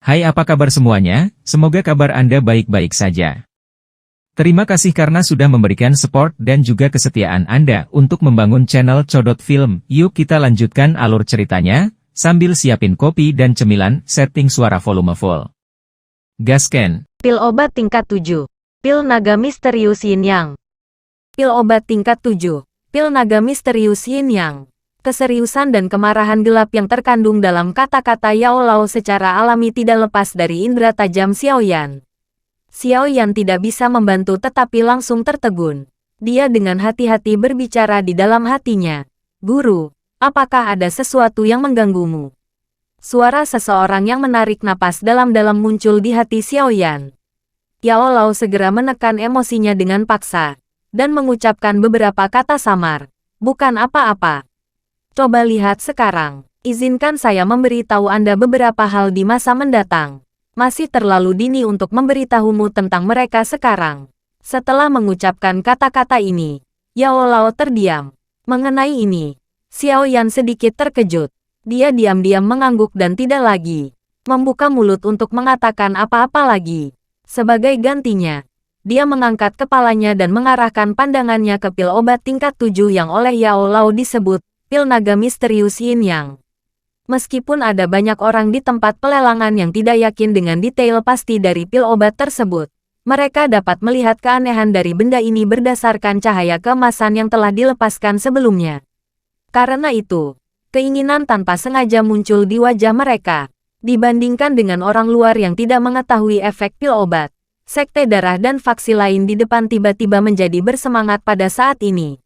Hai, apa kabar semuanya? Semoga kabar Anda baik-baik saja. Terima kasih karena sudah memberikan support dan juga kesetiaan Anda untuk membangun channel Codot Film. Yuk kita lanjutkan alur ceritanya, sambil siapin kopi dan cemilan, setting suara volume full. Gasken. Pil obat tingkat 7. Pil naga misterius Yin Yang. Pil obat tingkat 7. Pil naga misterius Yin Yang. Keseriusan dan kemarahan gelap yang terkandung dalam kata-kata Yao Lao secara alami tidak lepas dari indera tajam Xiao Yan. Xiao Yan tidak bisa membantu tetapi langsung tertegun. Dia dengan hati-hati berbicara di dalam hatinya. Guru, apakah ada sesuatu yang mengganggumu? Suara seseorang yang menarik napas dalam-dalam muncul di hati Xiao Yan. Yao Lao segera menekan emosinya dengan paksa, dan mengucapkan beberapa kata samar. Bukan apa-apa. Coba lihat sekarang. Izinkan saya memberitahu Anda beberapa hal di masa mendatang. Masih terlalu dini untuk memberitahumu tentang mereka sekarang. Setelah mengucapkan kata-kata ini, Yao Lao terdiam. Mengenai ini, Xiao Yan sedikit terkejut. Dia diam-diam mengangguk dan tidak lagi membuka mulut untuk mengatakan apa-apa lagi. Sebagai gantinya, dia mengangkat kepalanya dan mengarahkan pandangannya ke pil obat tingkat 7 yang oleh Yao Lao disebut pil naga misterius Yin Yang. Meskipun ada banyak orang di tempat pelelangan yang tidak yakin dengan detail pasti dari pil obat tersebut, mereka dapat melihat keanehan dari benda ini berdasarkan cahaya keemasan yang telah dilepaskan sebelumnya. Karena itu, keinginan tanpa sengaja muncul di wajah mereka. Dibandingkan dengan orang luar yang tidak mengetahui efek pil obat, sekte darah dan faksi lain di depan tiba-tiba menjadi bersemangat pada saat ini.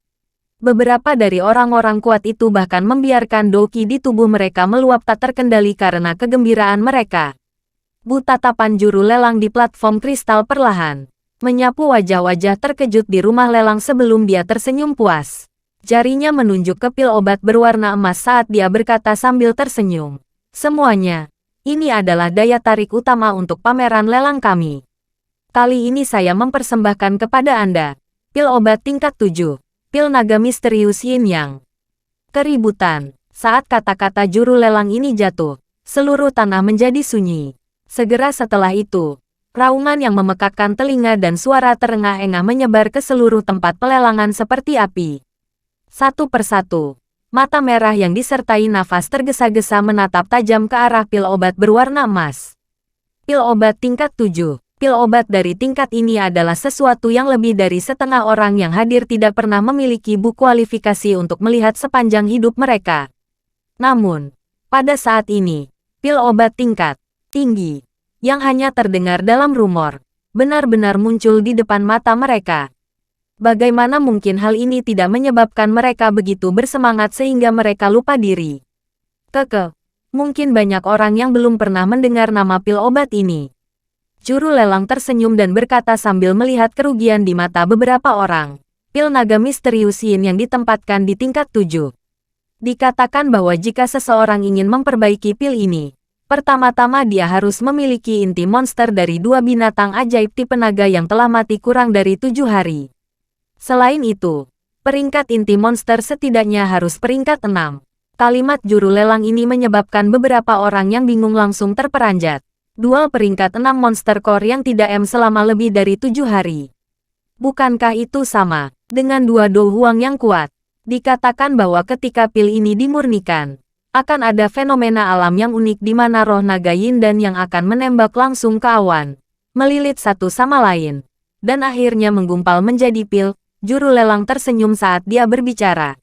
Beberapa dari orang-orang kuat itu bahkan membiarkan doki di tubuh mereka meluap tak terkendali karena kegembiraan mereka. Tatapan juru lelang di platform kristal perlahan menyapu wajah-wajah terkejut di rumah lelang sebelum dia tersenyum puas. Jarinya menunjuk ke pil obat berwarna emas saat dia berkata sambil tersenyum. Semuanya, ini adalah daya tarik utama untuk pameran lelang kami. Kali ini saya mempersembahkan kepada Anda pil obat tingkat 7. Pil naga misterius Yin Yang. Keributan. Saat kata-kata juru lelang ini jatuh, seluruh tanah menjadi sunyi. Segera setelah itu, raungan yang memekakkan telinga dan suara terengah-engah menyebar ke seluruh tempat pelelangan seperti api. Satu persatu, mata merah yang disertai nafas tergesa-gesa menatap tajam ke arah pil obat berwarna emas. Pil obat tingkat 7. Pil obat dari tingkat ini adalah sesuatu yang lebih dari setengah orang yang hadir tidak pernah memiliki buku kualifikasi untuk melihat sepanjang hidup mereka. Namun, pada saat ini, pil obat tingkat tinggi, yang hanya terdengar dalam rumor, benar-benar muncul di depan mata mereka. Bagaimana mungkin hal ini tidak menyebabkan mereka begitu bersemangat sehingga mereka lupa diri? Mungkin banyak orang yang belum pernah mendengar nama pil obat ini. Juru lelang tersenyum dan berkata sambil melihat kerugian di mata beberapa orang. Pil naga misterius Yin yang ditempatkan di tingkat 7. Dikatakan bahwa jika seseorang ingin memperbaiki pil ini, pertama-tama dia harus memiliki inti monster dari 2 binatang ajaib tipe naga yang telah mati kurang dari 7 hari. Selain itu, peringkat inti monster setidaknya harus peringkat 6. Kalimat juru lelang ini menyebabkan beberapa orang yang bingung langsung terperanjat. Dual peringkat 6 monster core yang tidak selama lebih dari 7 hari. Bukankah itu sama dengan 2 Do Huang yang kuat? Dikatakan bahwa ketika pil ini dimurnikan, akan ada fenomena alam yang unik di mana roh naga Yin dan yang akan menembak langsung ke awan, melilit satu sama lain, dan akhirnya menggumpal menjadi pil. Juru lelang tersenyum saat dia berbicara.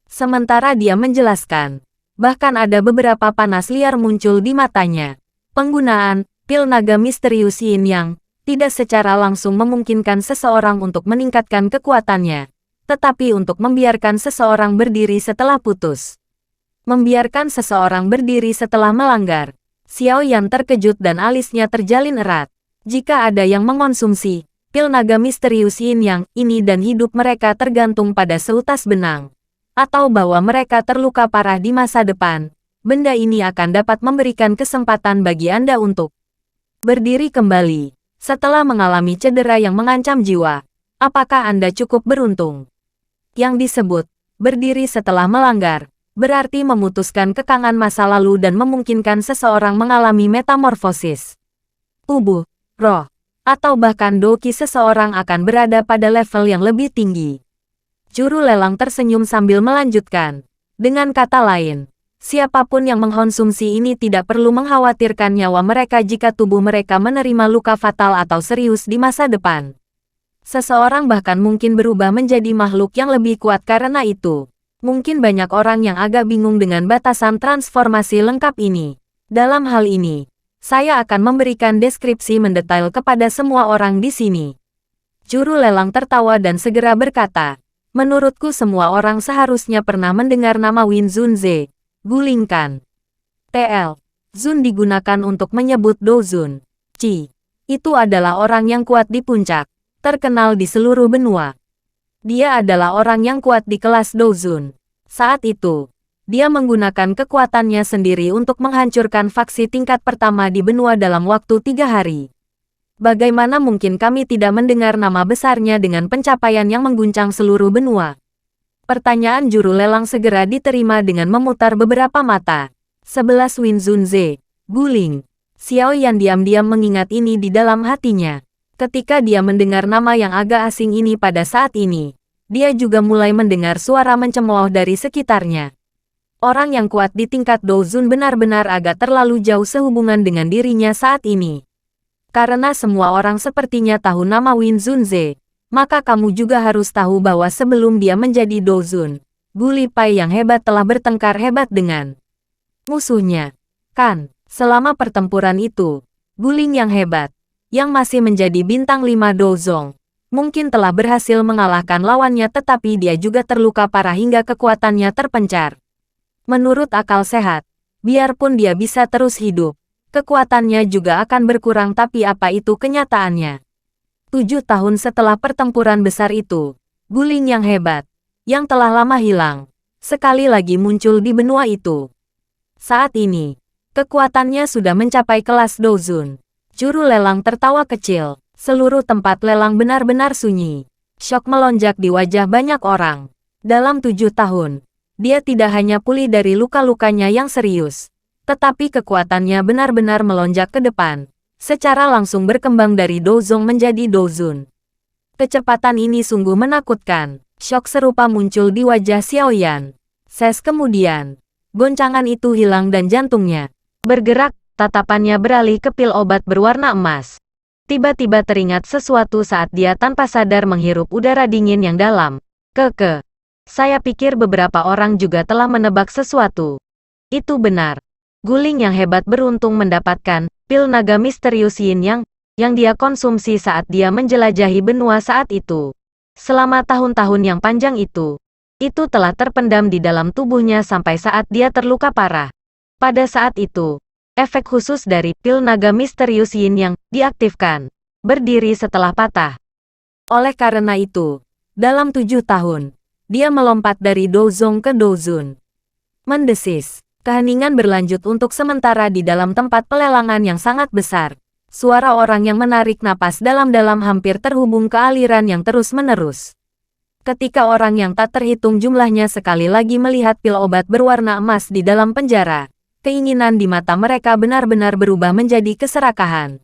Sementara dia menjelaskan, bahkan ada beberapa panas liar muncul di matanya. Penggunaan pil naga misterius Yin Yang tidak secara langsung memungkinkan seseorang untuk meningkatkan kekuatannya, tetapi untuk membiarkan seseorang berdiri setelah putus. Membiarkan seseorang berdiri setelah melanggar. Xiao Yan terkejut dan alisnya terjalin erat. Jika ada yang mengonsumsi pil naga misterius Yin Yang ini dan hidup mereka tergantung pada seutas benang, atau bahwa mereka terluka parah di masa depan, benda ini akan dapat memberikan kesempatan bagi Anda untuk berdiri kembali setelah mengalami cedera yang mengancam jiwa. Apakah Anda cukup beruntung? Yang disebut berdiri setelah melanggar berarti memutuskan kekangan masa lalu dan memungkinkan seseorang mengalami metamorfosis. Tubuh, roh, atau bahkan doki seseorang akan berada pada level yang lebih tinggi. Juru lelang tersenyum sambil melanjutkan. Dengan kata lain, siapapun yang mengkonsumsi ini tidak perlu mengkhawatirkan nyawa mereka jika tubuh mereka menerima luka fatal atau serius di masa depan. Seseorang bahkan mungkin berubah menjadi makhluk yang lebih kuat karena itu. Mungkin banyak orang yang agak bingung dengan batasan transformasi lengkap ini. Dalam hal ini, saya akan memberikan deskripsi mendetail kepada semua orang di sini. Juru lelang tertawa dan segera berkata, menurutku semua orang seharusnya pernah mendengar nama Win Zunze. Gulingkan. TL. Zun digunakan untuk menyebut Dozun. Ci. Itu adalah orang yang kuat di puncak, terkenal di seluruh benua. Dia adalah orang yang kuat di kelas Dozun. Saat itu, dia menggunakan kekuatannya sendiri untuk menghancurkan faksi tingkat pertama di benua dalam waktu 3 hari. Bagaimana mungkin kami tidak mendengar nama besarnya dengan pencapaian yang mengguncang seluruh benua? Pertanyaan juru lelang segera diterima dengan memutar beberapa mata. 11 Win Zunze. Guling. Xiao Yan diam-diam mengingat ini di dalam hatinya. Ketika dia mendengar nama yang agak asing ini pada saat ini, dia juga mulai mendengar suara mencemooh dari sekitarnya. Orang yang kuat di tingkat Dozun benar-benar agak terlalu jauh sehubungan dengan dirinya saat ini. Karena semua orang sepertinya tahu nama Win Zunze, maka kamu juga harus tahu bahwa sebelum dia menjadi Dozun, Guli Pai yang hebat telah bertengkar hebat dengan musuhnya. Kan, selama pertempuran itu, Guling yang hebat, yang masih menjadi bintang 5 Dozong, mungkin telah berhasil mengalahkan lawannya tetapi dia juga terluka parah hingga kekuatannya terpencar. Menurut akal sehat, biarpun dia bisa terus hidup, kekuatannya juga akan berkurang tapi apa itu kenyataannya? 7 tahun setelah pertempuran besar itu, Guling yang hebat, yang telah lama hilang, sekali lagi muncul di benua itu. Saat ini, kekuatannya sudah mencapai kelas Dozun. Juru lelang tertawa kecil, seluruh tempat lelang benar-benar sunyi. Syok melonjak di wajah banyak orang. Dalam 7 tahun, dia tidak hanya pulih dari luka-lukanya yang serius, tetapi kekuatannya benar-benar melonjak ke depan, secara langsung berkembang dari Dozong menjadi Dozun. Kecepatan ini sungguh menakutkan. Syok serupa muncul di wajah Xiao Yan. Ses kemudian, goncangan itu hilang dan jantungnya bergerak. Tatapannya beralih ke pil obat berwarna emas. Tiba-tiba teringat sesuatu saat dia tanpa sadar menghirup udara dingin yang dalam. Saya pikir beberapa orang juga telah menebak sesuatu. Itu benar. Guling yang hebat beruntung mendapatkan pil naga misterius Yin yang dia konsumsi saat dia menjelajahi benua saat itu. Selama tahun-tahun yang panjang itu telah terpendam di dalam tubuhnya sampai saat dia terluka parah. Pada saat itu, efek khusus dari pil naga misterius Yin yang diaktifkan, berdiri setelah patah. Oleh karena itu, dalam 7 tahun, dia melompat dari Dozong ke Dozun. Mendesis, keheningan berlanjut untuk sementara di dalam tempat pelelangan yang sangat besar. Suara orang yang menarik napas dalam-dalam hampir terhubung ke aliran yang terus-menerus. Ketika orang yang tak terhitung jumlahnya sekali lagi melihat pil obat berwarna emas di dalam penjara, keinginan di mata mereka benar-benar berubah menjadi keserakahan.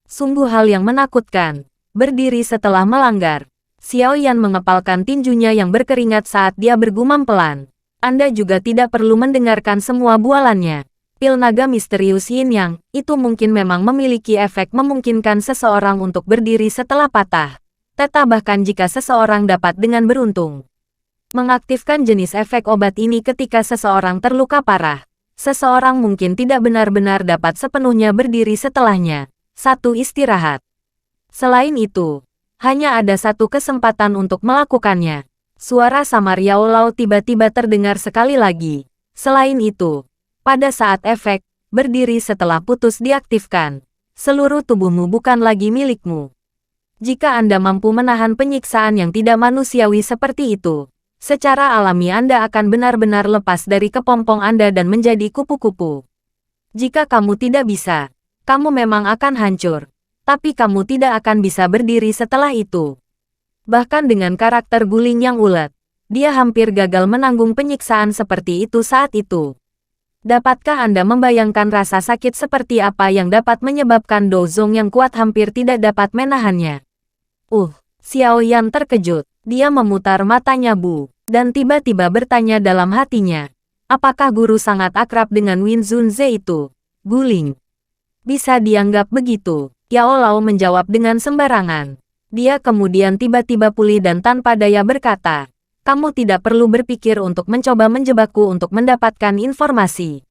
Sungguh hal yang menakutkan. Berdiri setelah melanggar, Xiao Yan mengepalkan tinjunya yang berkeringat saat dia bergumam pelan. Anda juga tidak perlu mendengarkan semua bualannya. Pil naga misterius Yin Yang, itu mungkin memang memiliki efek memungkinkan seseorang untuk berdiri setelah patah. Teta bahkan jika seseorang dapat dengan beruntung mengaktifkan jenis efek obat ini ketika seseorang terluka parah. Seseorang mungkin tidak benar-benar dapat sepenuhnya berdiri setelahnya. 1. Istirahat. Selain itu, hanya ada satu kesempatan untuk melakukannya. Suara samar Yao Lao tiba-tiba terdengar sekali lagi. Selain itu, pada saat efek berdiri setelah putus diaktifkan, seluruh tubuhmu bukan lagi milikmu. Jika Anda mampu menahan penyiksaan yang tidak manusiawi seperti itu, secara alami Anda akan benar-benar lepas dari kepompong Anda dan menjadi kupu-kupu. Jika kamu tidak bisa, kamu memang akan hancur, tapi kamu tidak akan bisa berdiri setelah itu. Bahkan dengan karakter Guling yang ulet, Dia hampir gagal menanggung penyiksaan seperti itu saat itu. Dapatkah Anda membayangkan rasa sakit seperti apa yang dapat menyebabkan Do Zong yang kuat hampir tidak dapat menahannya? Xiao Yan terkejut. Dia memutar matanya dan tiba-tiba bertanya dalam hatinya. Apakah guru sangat akrab dengan Win Zunze itu? Guling. Bisa dianggap begitu. Yao Lao menjawab dengan sembarangan. Dia kemudian tiba-tiba pulih dan tanpa daya berkata, kamu tidak perlu berpikir untuk mencoba menjebakku untuk mendapatkan informasi.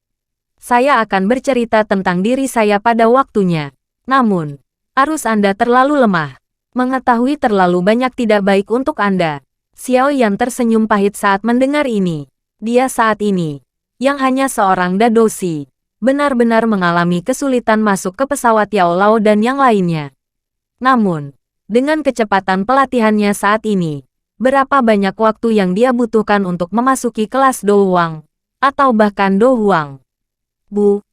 Saya akan bercerita tentang diri saya pada waktunya. Namun, arus Anda terlalu lemah. Mengetahui terlalu banyak tidak baik untuk Anda. Xiao Yan tersenyum pahit saat mendengar ini. Dia saat ini, yang hanya seorang dadoshi, benar-benar mengalami kesulitan masuk ke pesawat Yao Lao dan yang lainnya. Namun, dengan kecepatan pelatihannya saat ini, berapa banyak waktu yang dia butuhkan untuk memasuki kelas Do Huang, atau bahkan Do Huang.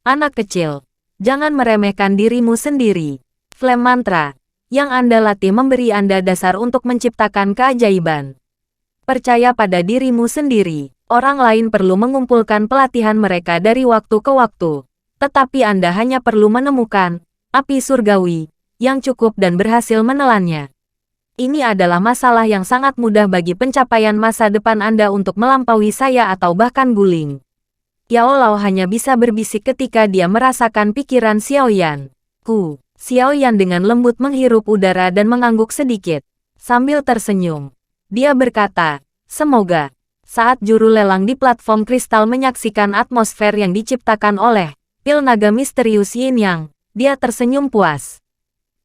Anak kecil, jangan meremehkan dirimu sendiri. Flame mantra yang Anda latih memberi Anda dasar untuk menciptakan keajaiban. Percaya pada dirimu sendiri. Orang lain perlu mengumpulkan pelatihan mereka dari waktu ke waktu, tetapi Anda hanya perlu menemukan api surgawi yang cukup dan berhasil menelannya. Ini adalah masalah yang sangat mudah bagi pencapaian masa depan Anda untuk melampaui saya atau bahkan Guling. Yao Lao hanya bisa berbisik ketika dia merasakan pikiran Xiao Yan. Xiao Yan dengan lembut menghirup udara dan mengangguk sedikit. Sambil tersenyum, dia berkata, semoga saat juru lelang di platform kristal menyaksikan atmosfer yang diciptakan oleh pil naga misterius Yin Yang, dia tersenyum puas.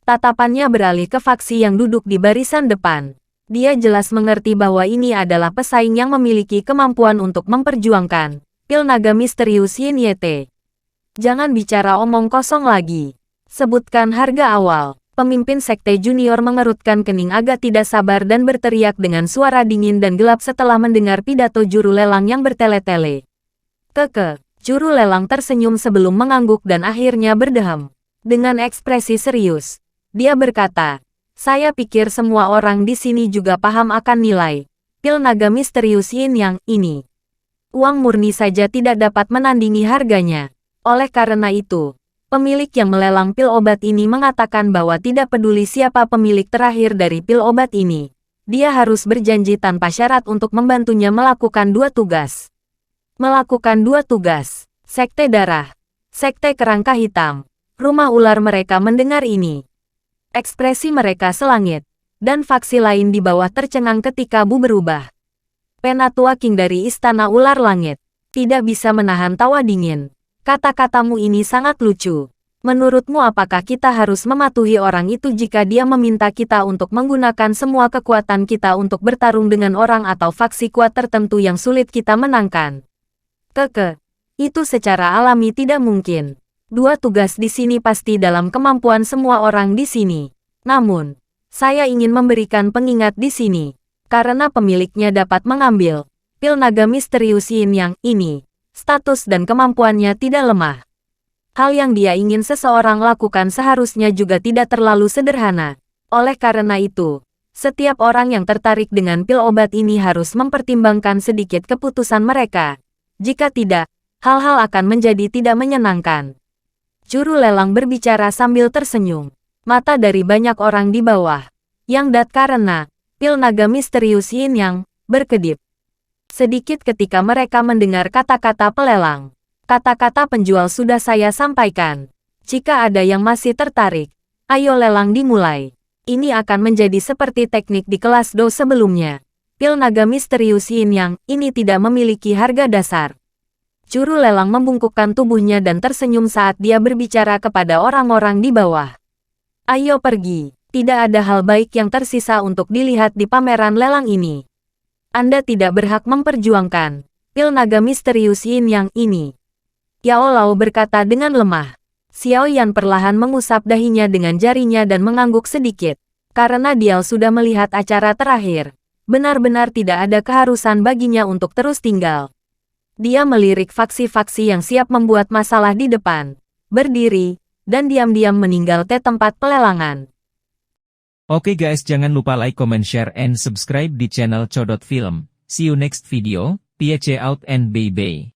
Tatapannya beralih ke faksi yang duduk di barisan depan. Dia jelas mengerti bahwa ini adalah pesaing yang memiliki kemampuan untuk memperjuangkan pil naga misterius Yin Yete. Jangan bicara omong kosong lagi. Sebutkan harga awal. Pemimpin sekte junior mengerutkan kening agak tidak sabar dan berteriak dengan suara dingin dan gelap setelah mendengar pidato juru lelang yang bertele-tele. Juru lelang tersenyum sebelum mengangguk dan akhirnya berdeham. Dengan ekspresi serius, dia berkata, saya pikir semua orang di sini juga paham akan nilai pil naga misterius Yin Yang ini. Uang murni saja tidak dapat menandingi harganya. Oleh karena itu, pemilik yang melelang pil obat ini mengatakan bahwa tidak peduli siapa pemilik terakhir dari pil obat ini, dia harus berjanji tanpa syarat untuk membantunya melakukan 2 tugas. Melakukan 2 tugas. Sekte darah. Sekte kerangka hitam. Rumah ular mereka mendengar ini. Ekspresi mereka selangit, dan faksi lain di bawah tercengang ketika berubah. Penatua King dari Istana Ular Langit tidak bisa menahan tawa dingin. Kata-katamu ini sangat lucu. Menurutmu apakah kita harus mematuhi orang itu jika dia meminta kita untuk menggunakan semua kekuatan kita untuk bertarung dengan orang atau faksi kuat tertentu yang sulit kita menangkan? Itu secara alami tidak mungkin. 2 tugas di sini pasti dalam kemampuan semua orang di sini. Namun, saya ingin memberikan pengingat di sini. Karena pemiliknya dapat mengambil pil naga misterius Yin Yang ini, status dan kemampuannya tidak lemah. Hal yang dia ingin seseorang lakukan seharusnya juga tidak terlalu sederhana. Oleh karena itu, setiap orang yang tertarik dengan pil obat ini harus mempertimbangkan sedikit keputusan mereka. Jika tidak, hal-hal akan menjadi tidak menyenangkan. Juru lelang berbicara sambil tersenyum. Mata dari banyak orang di bawah, yang karena pil naga misterius Yin Yang, berkedip. Sedikit ketika mereka mendengar kata-kata pelelang. Kata-kata penjual sudah saya sampaikan. Jika ada yang masih tertarik, ayo lelang dimulai. Ini akan menjadi seperti teknik di kelas Do sebelumnya. Pil naga misterius Yin Yang ini tidak memiliki harga dasar. Juru lelang membungkukkan tubuhnya dan tersenyum saat dia berbicara kepada orang-orang di bawah. Ayo pergi, tidak ada hal baik yang tersisa untuk dilihat di pameran lelang ini. Anda tidak berhak memperjuangkan pil naga misterius Yin Yang ini. Yao Lao berkata dengan lemah. Xiao Yan perlahan mengusap dahinya dengan jarinya dan mengangguk sedikit. Karena dia sudah melihat acara terakhir. Benar-benar tidak ada keharusan baginya untuk terus tinggal. Dia melirik faksi-faksi yang siap membuat masalah di depan, berdiri, dan diam-diam meninggal ke tempat pelelangan. Oke guys, jangan lupa like, comment, share, and subscribe di channel Codot Film. See you next video, peace out and bye bye.